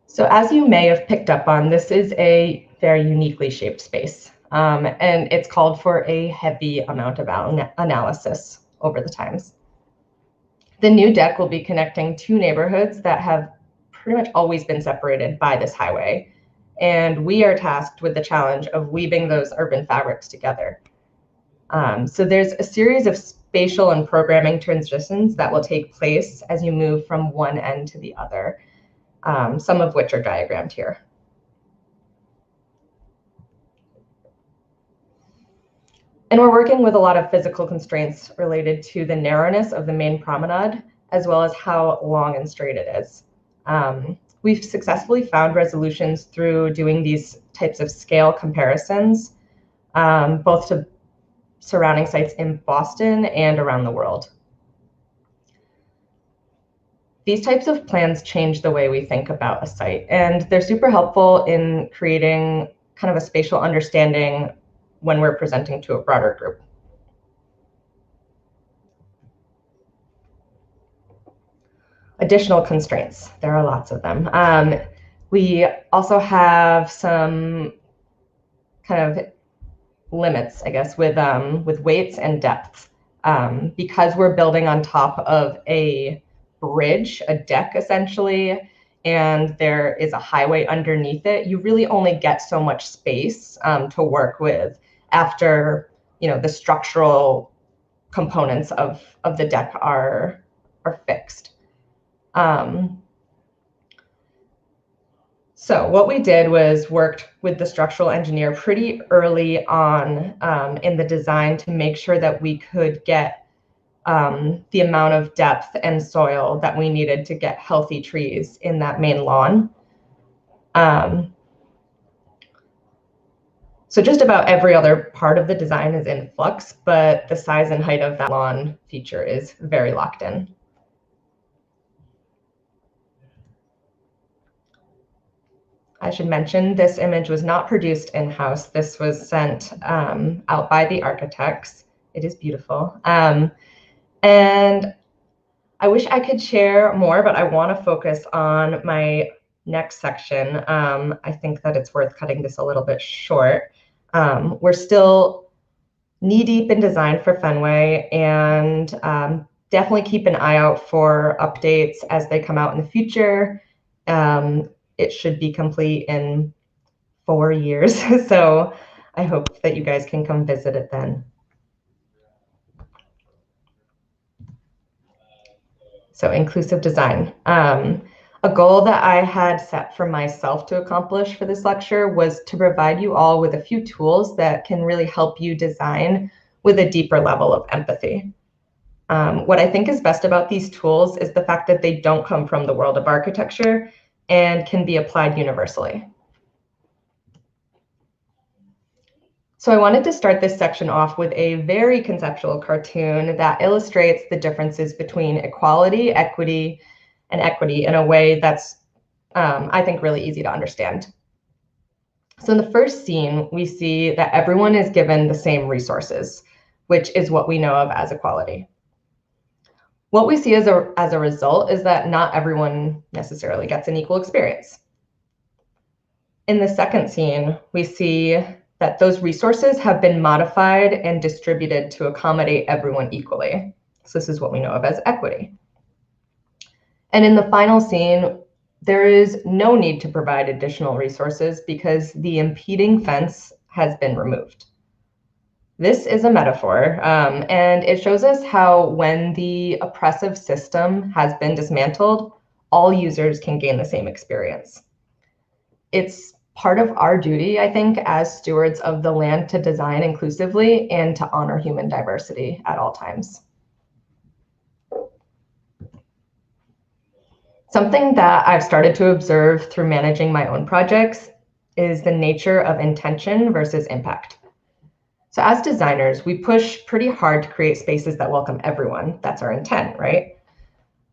So as you may have picked up on, this is a very uniquely shaped space, and it's called for a heavy amount of analysis over the times. The new deck will be connecting two neighborhoods that have pretty much always been separated by this highway, and we are tasked with the challenge of weaving those urban fabrics together. So there's a series of spatial and programming transitions that will take place as you move from one end to the other. Some of which are diagrammed here. And we're working with a lot of physical constraints related to the narrowness of the main promenade, as well as how long and straight it is. We've successfully found resolutions through doing these types of scale comparisons, both to surrounding sites in Boston and around the world. These types of plans change the way we think about a site, and they're super helpful in creating kind of a spatial understanding when we're presenting to a broader group. Additional constraints, there are lots of them. We also have some kind of limits, I guess, with weights and depths. Because we're building on top of a bridge, a deck essentially, and there is a highway underneath it, you really only get so much space to work with after the structural components of the deck are fixed. So what we did was worked with the structural engineer pretty early on in the design to make sure that we could get the amount of depth and soil that we needed to get healthy trees in that main lawn. So just about every other part of the design is in flux, but the size and height of that lawn feature is very locked in. I should mention this image was not produced in-house. This was sent out by the architects. It is beautiful. And I wish I could share more, but I want to focus on my next section. I think that it's worth cutting this a little bit short. We're still knee-deep in design for Fenway, and definitely keep an eye out for updates as they come out in the future. It should be complete in 4 years, so I hope that you guys can come visit it then. So inclusive design. A goal that I had set for myself to accomplish for this lecture was to provide you all with a few tools that can really help you design with a deeper level of empathy. What I think is best about these tools is the fact that they don't come from the world of architecture and can be applied universally. So I wanted to start this section off with a very conceptual cartoon that illustrates the differences between equality, equity, and equity in a way that's, I think, really easy to understand. So in the first scene, we see that everyone is given the same resources, which is what we know of as equality. What we see as a result is that not everyone necessarily gets an equal experience. In the second scene, we see that those resources have been modified and distributed to accommodate everyone equally. So this is what we know of as equity. And in the final scene, there is no need to provide additional resources because the impeding fence has been removed. This is a metaphor, and it shows us how when the oppressive system has been dismantled, all users can gain the same experience. It's part of our duty, I think, as stewards of the land to design inclusively and to honor human diversity at all times. Something that I've started to observe through managing my own projects is the nature of intention versus impact. So as designers, we push pretty hard to create spaces that welcome everyone. That's our intent, right?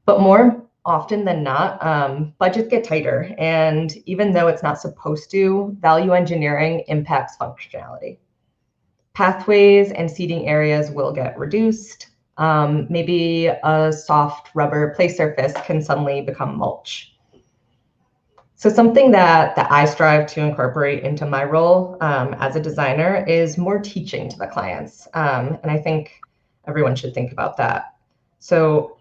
But more often than not, budgets get tighter. And even though it's not supposed to, value engineering impacts functionality. Pathways and seating areas will get reduced. Maybe a soft rubber play surface can suddenly become mulch. So something that I strive to incorporate into my role as a designer is more teaching to the clients. And I think everyone should think about that. So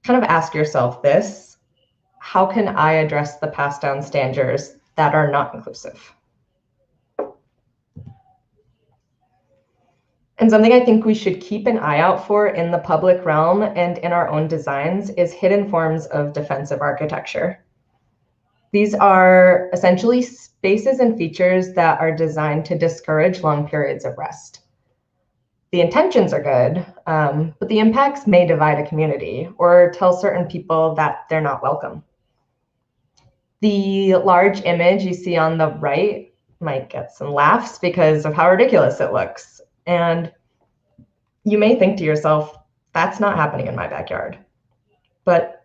kind of ask yourself this: how can I address the passed down standards that are not inclusive? And something I think we should keep an eye out for in the public realm and in our own designs is hidden forms of defensive architecture. These are essentially spaces and features that are designed to discourage long periods of rest. The intentions are good, but the impacts may divide a community or tell certain people that they're not welcome. The large image you see on the right might get some laughs because of how ridiculous it looks. And you may think to yourself, that's not happening in my backyard. But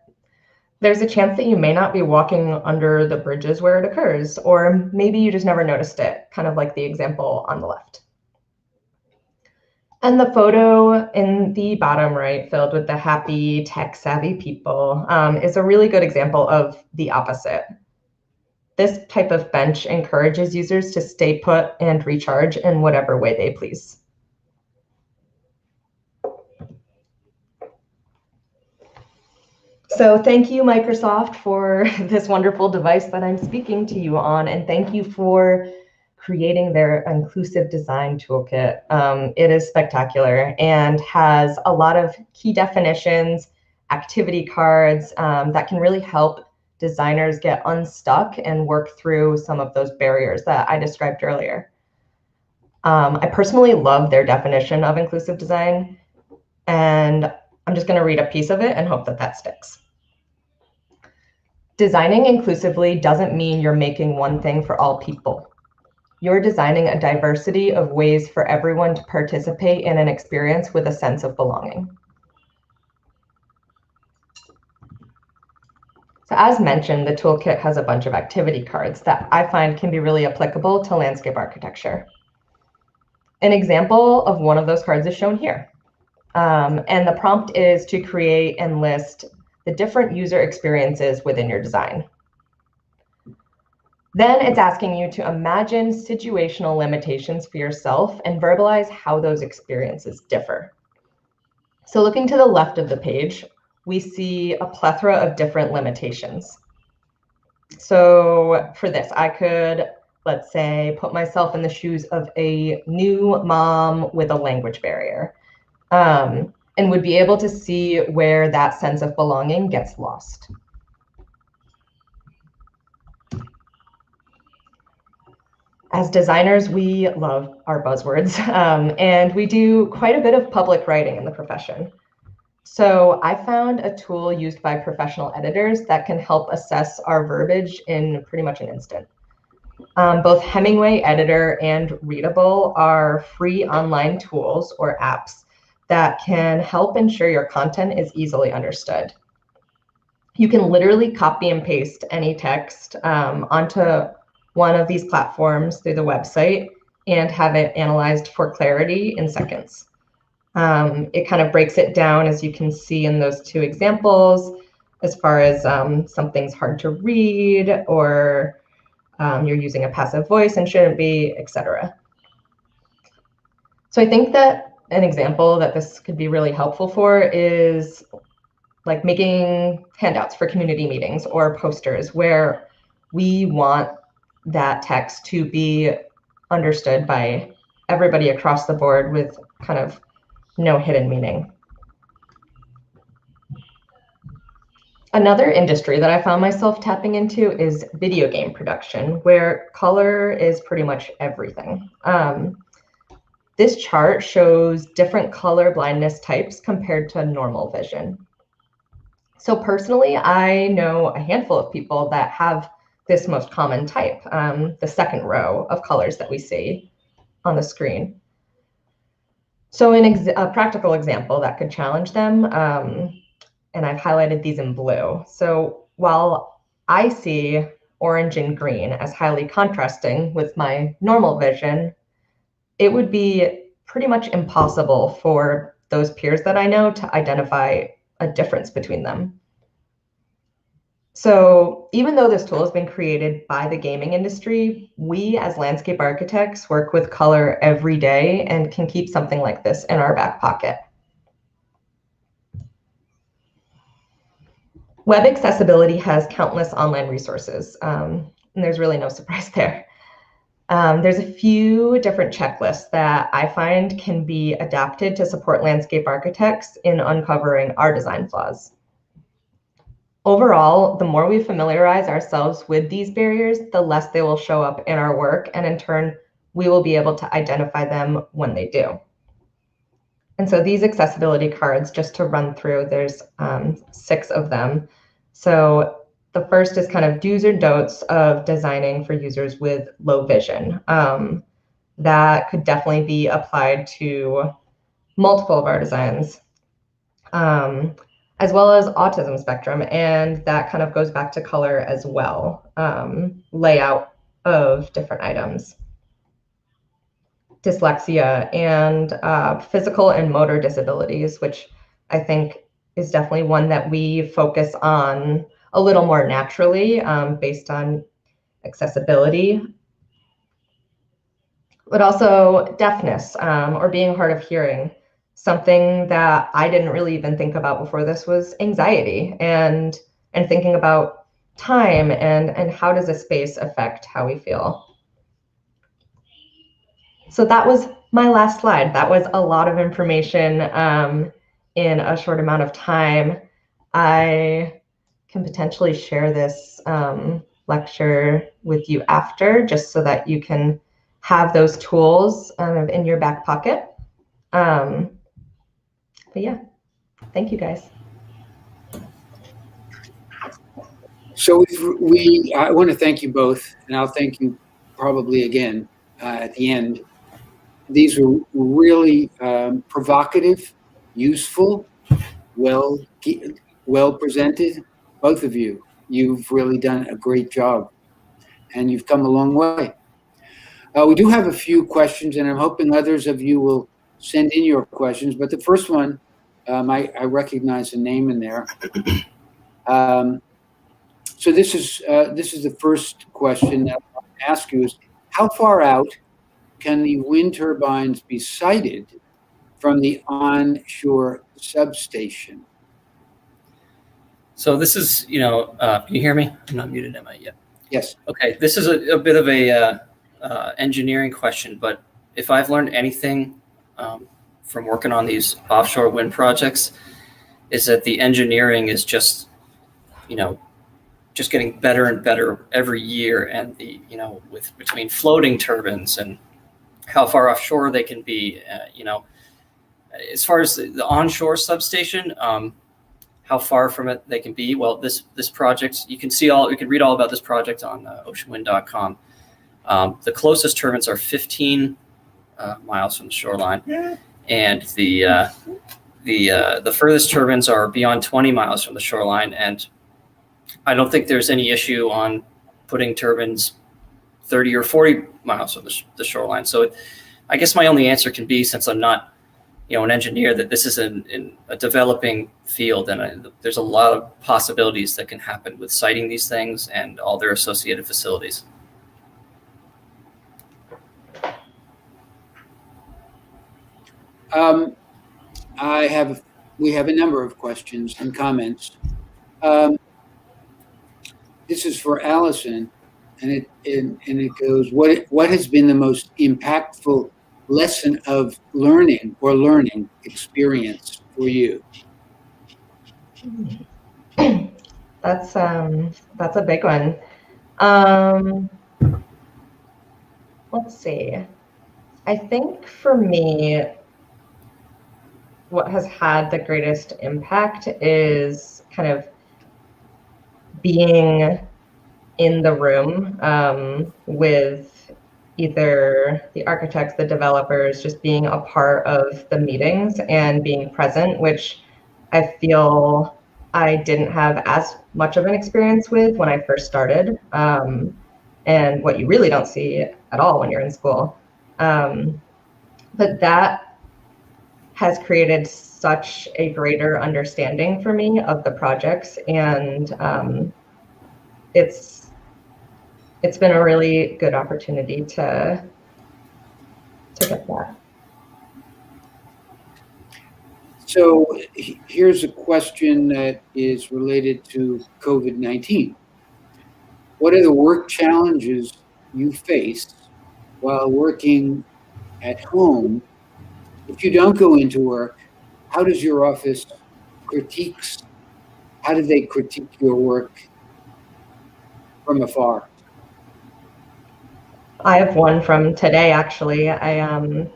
there's a chance that you may not be walking under the bridges where it occurs, or maybe you just never noticed it, kind of like the example on the left. And the photo in the bottom right, filled with the happy, tech-savvy people, is a really good example of the opposite. This type of bench encourages users to stay put and recharge in whatever way they please. So thank you, Microsoft, for this wonderful device that I'm speaking to you on, and thank you for creating their inclusive design toolkit. It is spectacular and has a lot of key definitions, activity cards that can really help designers get unstuck and work through some of those barriers that I described earlier. I personally love their definition of inclusive design, and I'm just going to read a piece of it and hope that that sticks. Designing inclusively doesn't mean you're making one thing for all people. You're designing a diversity of ways for everyone to participate in an experience with a sense of belonging. So as mentioned, the toolkit has a bunch of activity cards that I find can be really applicable to landscape architecture. An example of one of those cards is shown here. And the prompt is to create and list the different user experiences within your design. Then it's asking you to imagine situational limitations for yourself and verbalize how those experiences differ. So looking to the left of the page, we see a plethora of different limitations. So for this, I could, let's say, put myself in the shoes of a new mom with a language barrier. And would be able to see where that sense of belonging gets lost. As designers, we love our buzzwords, and we do quite a bit of public writing in the profession. So I found a tool used by professional editors that can help assess our verbiage in pretty much an instant. Both Hemingway Editor and Readable are free online tools or apps that can help ensure your content is easily understood. You can literally copy and paste any text onto one of these platforms through the website and have it analyzed for clarity in seconds. It kind of breaks it down, as you can see in those two examples, as far as something's hard to read or you're using a passive voice and shouldn't be, etc. So I think that an example that this could be really helpful for is like making handouts for community meetings or posters where we want that text to be understood by everybody across the board with kind of no hidden meaning. Another industry that I found myself tapping into is video game production, where color is pretty much everything. This chart shows different color blindness types compared to normal vision. So personally, I know a handful of people that have this most common type, the second row of colors that we see on the screen. So a practical example that could challenge them, and I've highlighted these in blue. So while I see orange and green as highly contrasting with my normal vision, it would be pretty much impossible for those peers that I know to identify a difference between them. So even though this tool has been created by the gaming industry, we as landscape architects work with color every day and can keep something like this in our back pocket. Web accessibility has countless online resources, and there's really no surprise there. There's a few different checklists that I find can be adapted to support landscape architects in uncovering our design flaws. Overall, the more we familiarize ourselves with these barriers, the less they will show up in our work, and in turn, we will be able to identify them when they do. And so these accessibility cards, just to run through, there's 6 of them. So the first is kind of do's or don'ts of designing for users with low vision. That could definitely be applied to multiple of our designs, as well as autism spectrum. And that kind of goes back to color as well, layout of different items, dyslexia, and physical and motor disabilities, which I think is definitely one that we focus on a little more naturally based on accessibility. But also deafness or being hard of hearing. Something that I didn't really even think about before this was anxiety and thinking about time and how does a space affect how we feel. So that was my last slide. That was a lot of information in a short amount of time. I can potentially share this lecture with you after, just so that you can have those tools in your back pocket. But yeah, thank you guys. So I want to thank you both, and I'll thank you probably again at the end. These were really provocative, useful, well presented. Both of you, you've really done a great job, and you've come a long way. We do have a few questions, and I'm hoping others of you will send in your questions. But the first one, I recognize a name in there. So this is the first question that I'll ask you is, how far out can the wind turbines be sited from the onshore substation? So this is, can you hear me? I'm not muted, am I yet? Yes. Okay, this is a bit of a engineering question, but if I've learned anything from working on these offshore wind projects, is that the engineering is just getting better and better every year, and between floating turbines and how far offshore they can be, as far as the onshore substation, how far from it they can be. Well, this project, you can read all about this project on oceanwind.com. The closest turbines are 15 miles from the shoreline, and the furthest turbines are beyond 20 miles from the shoreline. And I don't think there's any issue on putting turbines 30 or 40 miles from the shoreline. So I guess my only answer can be, since I'm not an engineer, that this is in a developing field, and there's a lot of possibilities that can happen with siting these things and all their associated facilities. We have a number of questions and comments. This is for Allison, and it goes, what has been the most impactful lesson of learning or learning experience for you? That's a big one. Let's see. I think for me, what has had the greatest impact is kind of being in the room with either the architects, the developers, just being a part of the meetings and being present, which I feel I didn't have as much of an experience with when I first started, and what you really don't see at all when you're in school. But that has created such a greater understanding for me of the projects, and it's been a really good opportunity to get that. So here's a question that is related to COVID-19. What are the work challenges you face while working at home? If you don't go into work, how does your office how do they critique your work from afar? I have one from today, actually. I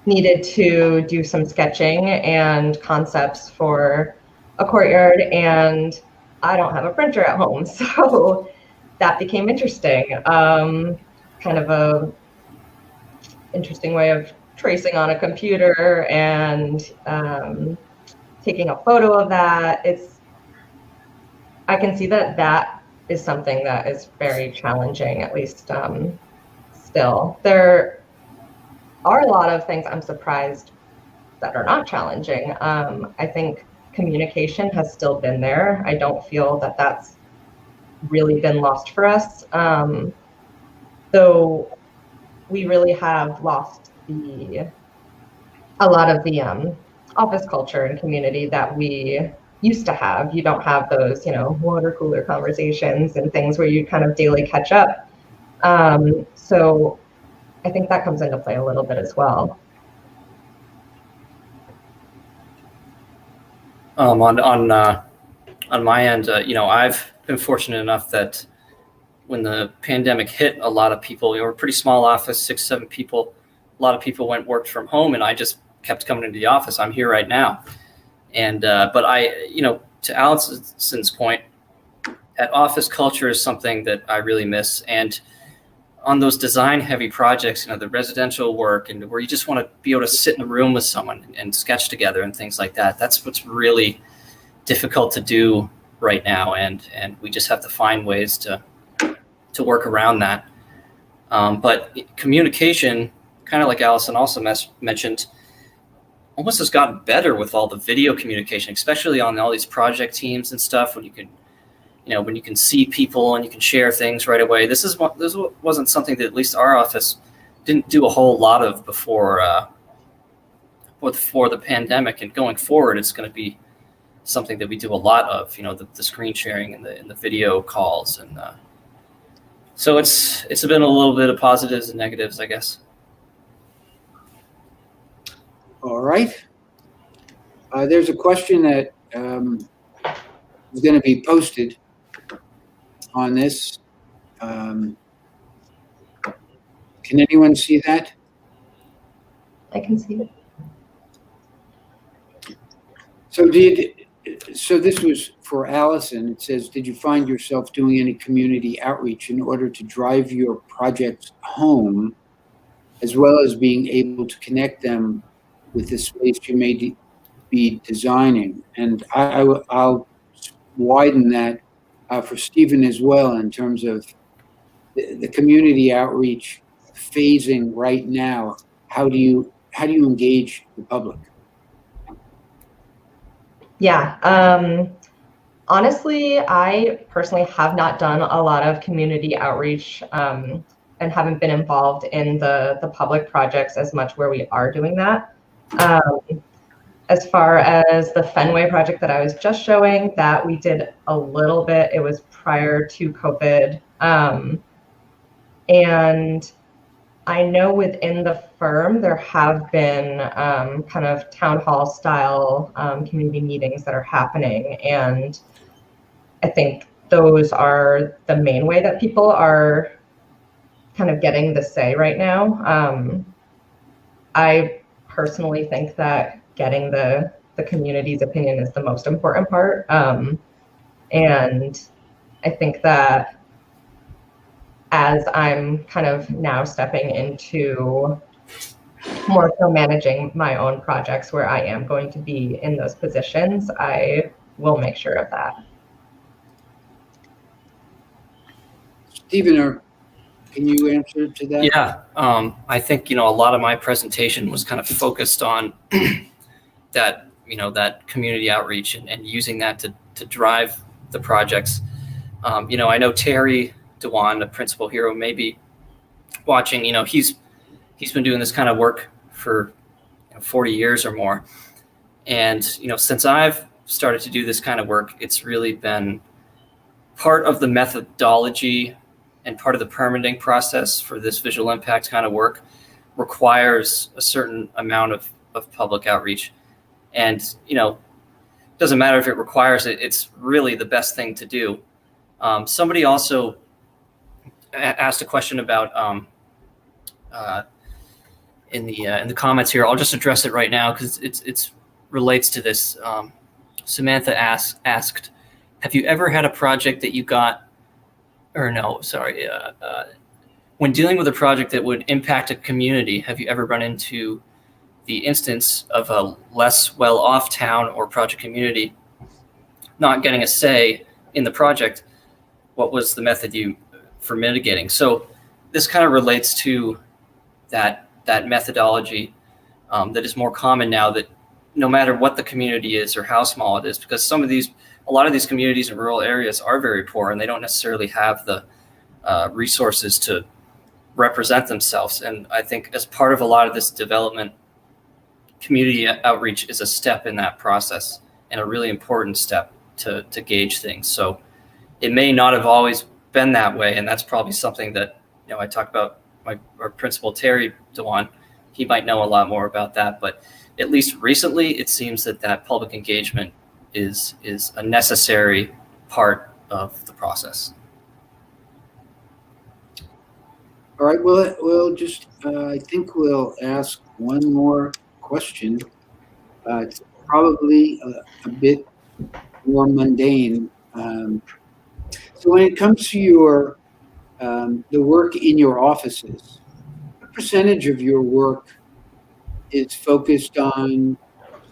needed to do some sketching and concepts for a courtyard, and I don't have a printer at home, so that became interesting. Kind of a interesting way of tracing on a computer and taking a photo of that. I can see that is something that is very challenging, at least still. There are a lot of things I'm surprised that are not challenging. I think communication has still been there. I don't feel that that's really been lost for us. Though we really have lost a lot of the office culture and community that we used to have. You don't have those, water cooler conversations and things where you kind of daily catch up. So I think that comes into play a little bit as well. On my end, I've been fortunate enough that when the pandemic hit, a lot of people, we were a pretty small office, 6, 7 people. A lot of people worked from home, and I just kept coming into the office. I'm here right now. And, but to Allison's point, that office culture is something that I really miss. And on those design heavy projects, the residential work, and where you just want to be able to sit in a room with someone and sketch together and things like that. That's what's really difficult to do right now. And we just have to find ways to work around that. But communication, kind of like Allison also mentioned, almost has gotten better with all the video communication, especially on all these project teams and stuff, when you can see people and you can share things right away. This wasn't something that at least our office didn't do a whole lot of before the pandemic, and going forward, it's going to be something that we do a lot of, the screen sharing and the video calls. And so it's been a little bit of positives and negatives, I guess. All right. There's a question that is going to be posted on this. Can anyone see that? I can see it. So this was for Allison. It says, did you find yourself doing any community outreach in order to drive your projects home, as well as being able to connect them with the space you may be designing? And I'll widen that for Stephen as well, in terms of the community outreach phasing right now. How do you engage the public? Yeah, honestly, I personally have not done a lot of community outreach and haven't been involved in the public projects as much where we are doing that. As far as the Fenway project that I was just showing, that we did a little bit. It was prior to COVID. And I know within the firm, there have been kind of town hall style community meetings that are happening. And I think those are the main way that people are kind of getting the say right now. I personally think that getting the community's opinion is the most important part. And I think that as I'm kind of now stepping into more so managing my own projects where I am going to be in those positions, I will make sure of that. Stephen, can you answer to that? Yeah, I think, a lot of my presentation was kind of focused on that, that community outreach and using that to drive the projects. I know Terry Dewan, the principal hero, may be watching. He's been doing this kind of work for 40 years or more. And, since I've started to do this kind of work, it's really been part of the methodology and part of the permitting process for this visual impact kind of work requires a certain amount of public outreach. And, doesn't matter if it requires it, it's really the best thing to do. Somebody also asked a question about in the comments here. I'll just address it right now because it's relates to this. Samantha asked, have you ever had a project that you got, or no, sorry, when dealing with a project that would impact a community, have you ever run into the instance of a less well-off town or project community not getting a say in the project? What was the method for mitigating? So this kind of relates to that methodology that is more common now, that no matter what the community is or how small it is, because a lot of these communities in rural areas are very poor and they don't necessarily have the resources to represent themselves. And I think as part of a lot of this development, community outreach is a step in that process and a really important step to gauge things. So it may not have always been that way. And that's probably something that, I talked about our principal, Terry Dewan. He might know a lot more about that, but at least recently, it seems that public engagement is a necessary part of the process. All right, we'll just, I think we'll ask one more question. It's probably a bit more mundane. So when it comes to the work in your offices, what percentage of your work is focused on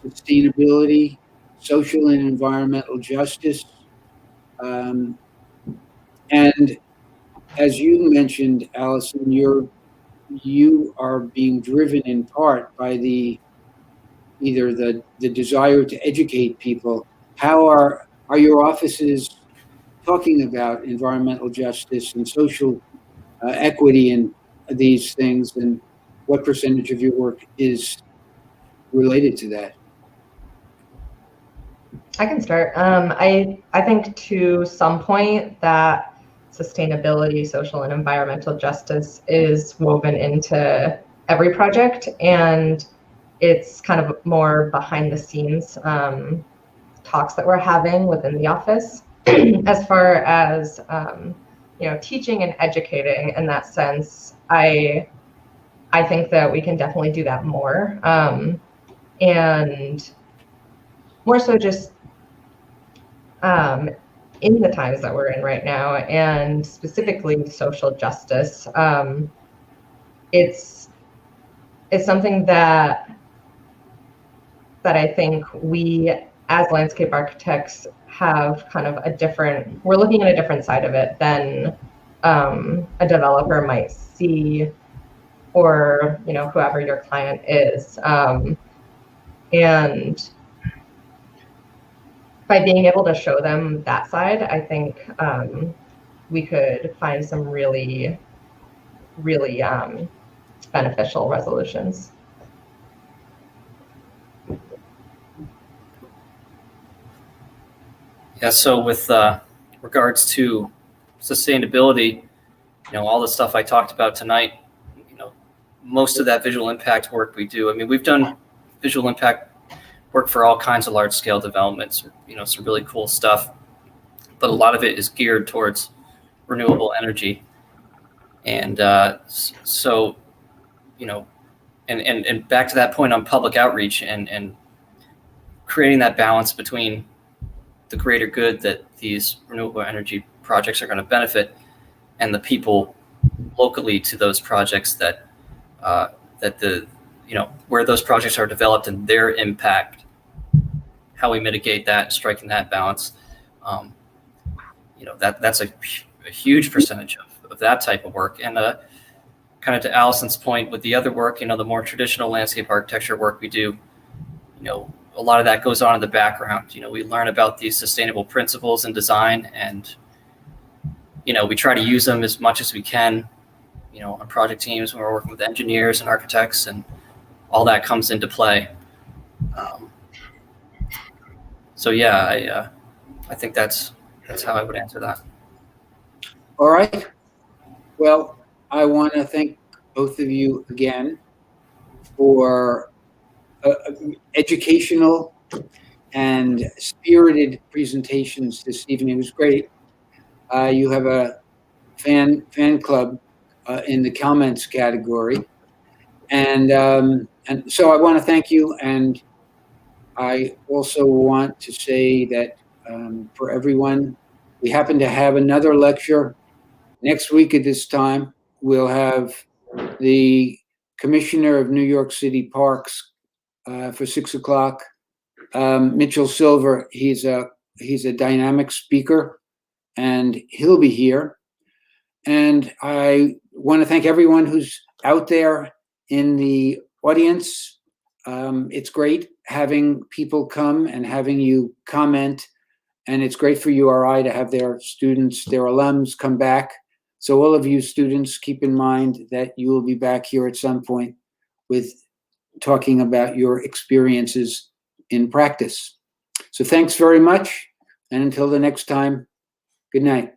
sustainability, social and environmental justice? And as you mentioned, Allison, you are being driven in part by either the desire to educate people. How are your offices talking about environmental justice and social equity and these things, and what percentage of your work is related to that? I can start. I think to some point that sustainability, social and environmental justice is woven into every project, and it's kind of more behind the scenes talks that we're having within the office. As far as teaching and educating in that sense, I think that we can definitely do that more, and more so just in the times that we're in right now, and specifically social justice. It's something that I think we as landscape architects have kind of we're looking at a different side of it than a developer might see, or whoever your client is. And by being able to show them that side, I think we could find some really, really beneficial resolutions. Yeah, so with regards to sustainability, all the stuff I talked about tonight, most of that visual impact work we do, I mean, we've done visual impact work for all kinds of large scale developments, some really cool stuff, but a lot of it is geared towards renewable energy. And so, and back to that point on public outreach and creating that balance between the greater good that these renewable energy projects are going to benefit and the people locally to those projects that where those projects are developed and their impact, how we mitigate that, striking that balance. That's a huge percentage of that type of work. And kind of to Allison's point with the other work, the more traditional landscape architecture work we do, a lot of that goes on in the background. We learn about these sustainable principles in design, and we try to use them as much as we can, on project teams when we're working with engineers and architects, and all that comes into play. So yeah, I think that's how I would answer that. All right. Well, I want to thank both of you again for educational and spirited presentations this evening. It was great. You have a fan club in the comments category, and so I want to thank you. And I also want to say that for everyone, we happen to have another lecture next week at this time. We'll have the Commissioner of New York City Parks for 6 o'clock. Mitchell Silver, he's a dynamic speaker, and he'll be here. And I want to thank everyone who's out there in the audience. It's great having people come and having you comment, and it's great for URI to have their students, their alums come back. So all of you students, keep in mind that you will be back here at some point with talking about your experiences in practice. So thanks very much, and until the next time, good night.